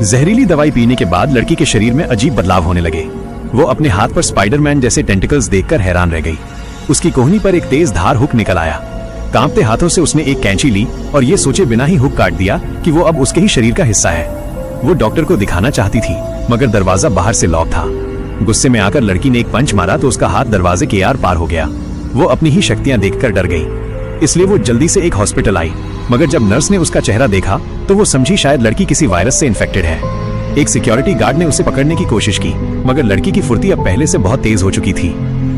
जहरीली दवाई पीने के बाद लड़की के शरीर में अजीब बदलाव होने लगे। वो अपने हाथ पर स्पाइडरमैन जैसे टेंटिकल्स देखकर हैरान रह गई। उसकी कोहनी पर एक तेज धार हुक निकल आया। कांपते हाथों से उसने एक कैंची ली और ये सोचे बिना ही हुक काट दिया कि वो अब उसके ही शरीर का हिस्सा है। वो डॉक्टर को दिखाना चाहती थी, मगर दरवाजा बाहर से लॉक था। गुस्से में आकर लड़की ने एक पंच मारा तो उसका हाथ दरवाजे के आर पार हो गया। वो अपनी ही शक्तियां देखकर डर गई, इसलिए वो जल्दी से एक हॉस्पिटल आई। मगर जब नर्स ने उसका चेहरा देखा तो वो समझी शायद लड़की किसी वायरस से इन्फेक्टेड है। एक सिक्योरिटी गार्ड ने उसे पकड़ने की कोशिश की, मगर लड़की की फुर्ती अब पहले से बहुत तेज हो चुकी थी।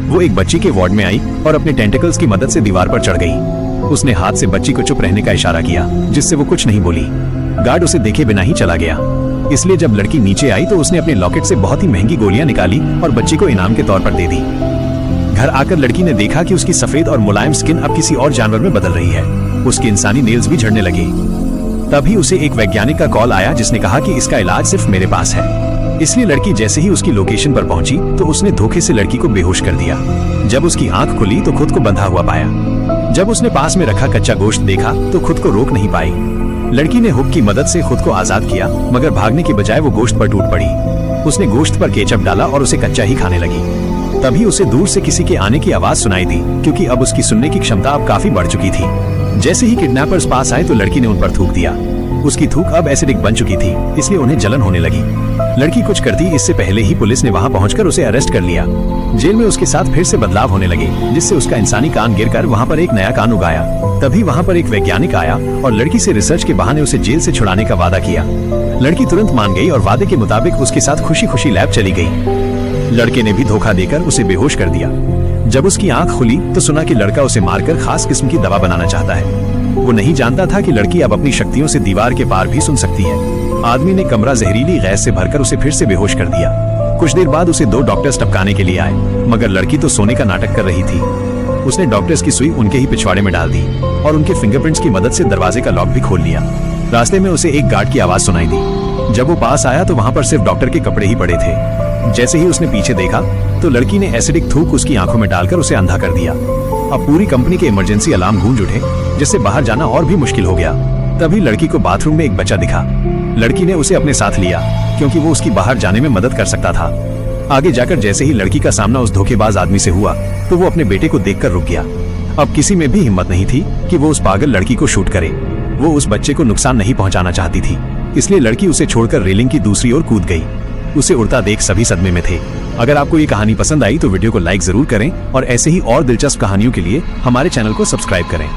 वो एक बच्ची के वार्ड में आई और अपने टेंटिकल्स की मदद से दीवार पर चढ़ गई। उसने हाथ से बच्ची को चुप रहने का इशारा किया, जिससे वो कुछ नहीं बोली। गार्ड उसे देखे बिना ही चला गया। इसलिए जब लड़की नीचे आई तो उसने अपने लॉकेट से बहुत ही महंगी गोलियां निकाली और बच्ची को इनाम के तौर पर दे दी। घर आकर लड़की ने देखा कि उसकी सफेद और मुलायम स्किन अब किसी और जानवर में बदल रही है। उसके इंसानी नेल्स भी झड़ने लगे। तभी उसे एक वैज्ञानिक का कॉल आया, जिसने कहा कि इसका इलाज सिर्फ मेरे पास है। इसलिए लड़की जैसे ही उसकी लोकेशन पर पहुंची तो उसने धोखे से लड़की को बेहोश कर दिया। जब उसकी आंख खुली तो खुद को बंधा हुआ पाया। जब उसने पास में रखा कच्चा गोश्त देखा तो खुद को रोक नहीं पाई। लड़की ने हुक की मदद से खुद को आजाद किया, मगर भागने की बजाय वो गोश्त पर टूट पड़ी। उसने गोश्त पर केचप डाला और उसे कच्चा ही खाने लगी। तभी उसे दूर से किसी के आने की आवाज सुनाई दी, क्योंकि अब उसकी सुनने की क्षमता अब काफी बढ़ चुकी थी। जैसे ही किडनैपर्स पास आए तो लड़की ने उन पर थूक दिया। उसकी थूक अब एसिडिक बन चुकी थी, इसलिए उन्हें जलन होने लगी। लड़की कुछ करती इससे पहले ही पुलिस ने वहां पहुंचकर उसे अरेस्ट कर लिया। जेल में उसके साथ फिर से बदलाव होने लगे, जिससे उसका इंसानी कान गिरकर वहां पर एक नया कान उगाया। तभी वहां पर एक वैज्ञानिक आया और लड़की से रिसर्च के बहाने उसे जेल से छुड़ाने का वादा किया। लड़की तुरंत मान गई और वादे के मुताबिक उसके साथ खुशी खुशी लैब चली गई। लड़के ने भी धोखा देकर उसे बेहोश कर दिया। जब उसकी आंख खुली तो सुना कि लड़का उसे मारकर खास किस्म की दवा बनाना चाहता है। वो नहीं जानता था कि लड़की अब अपनी शक्तियों से दीवार के पार भी सुन सकती है। आदमी ने कमरा जहरीली गैस से भरकर उसे फिर से बेहोश कर दिया। कुछ देर बाद उसे 2 डॉक्टर्स टपकाने के लिए आए, मगर लड़की तो सोने का नाटक कर रही थी। उसने डॉक्टर्स की सुई उनके ही पिछवाड़े में डाल दी और उनके फिंगरप्रिंट्स की मदद से दरवाजे का लॉक भी खोल लिया। रास्ते में उसे एक गार्ड की आवाज सुनाई दी। जब वो पास आया तो वहां पर सिर्फ डॉक्टर के कपड़े ही पड़े थे। जैसे ही उसने पीछे देखा तो लड़की ने एसिडिक थूक उसकी आंखों में डालकर उसे अंधा कर दिया। अब पूरी कंपनी के इमरजेंसी अलार्म गूंज उठे, जिससे बाहर जाना और भी मुश्किल हो गया। तभी लड़की को बाथरूम में एक बच्चा दिखा। लड़की ने उसे अपने साथ लिया, क्योंकि वो उसकी बाहर जाने में मदद कर सकता था। आगे जाकर जैसे ही लड़की का सामना उस धोखेबाज आदमी से हुआ तो वो अपने बेटे को देखकर रुक गया। अब किसी में भी हिम्मत नहीं थी कि वो उस पागल लड़की को शूट करे। वो उस बच्चे को नुकसान नहीं पहुंचाना चाहती थी, इसलिए लड़की उसे छोड़कर रेलिंग की दूसरी ओर कूद गई। उसे उड़ता देख सभी सदमे में थे। अगर आपको ये कहानी पसंद आई तो वीडियो को लाइक जरूर करें और ऐसे ही और दिलचस्प कहानियों के लिए हमारे चैनल को सब्सक्राइब करें।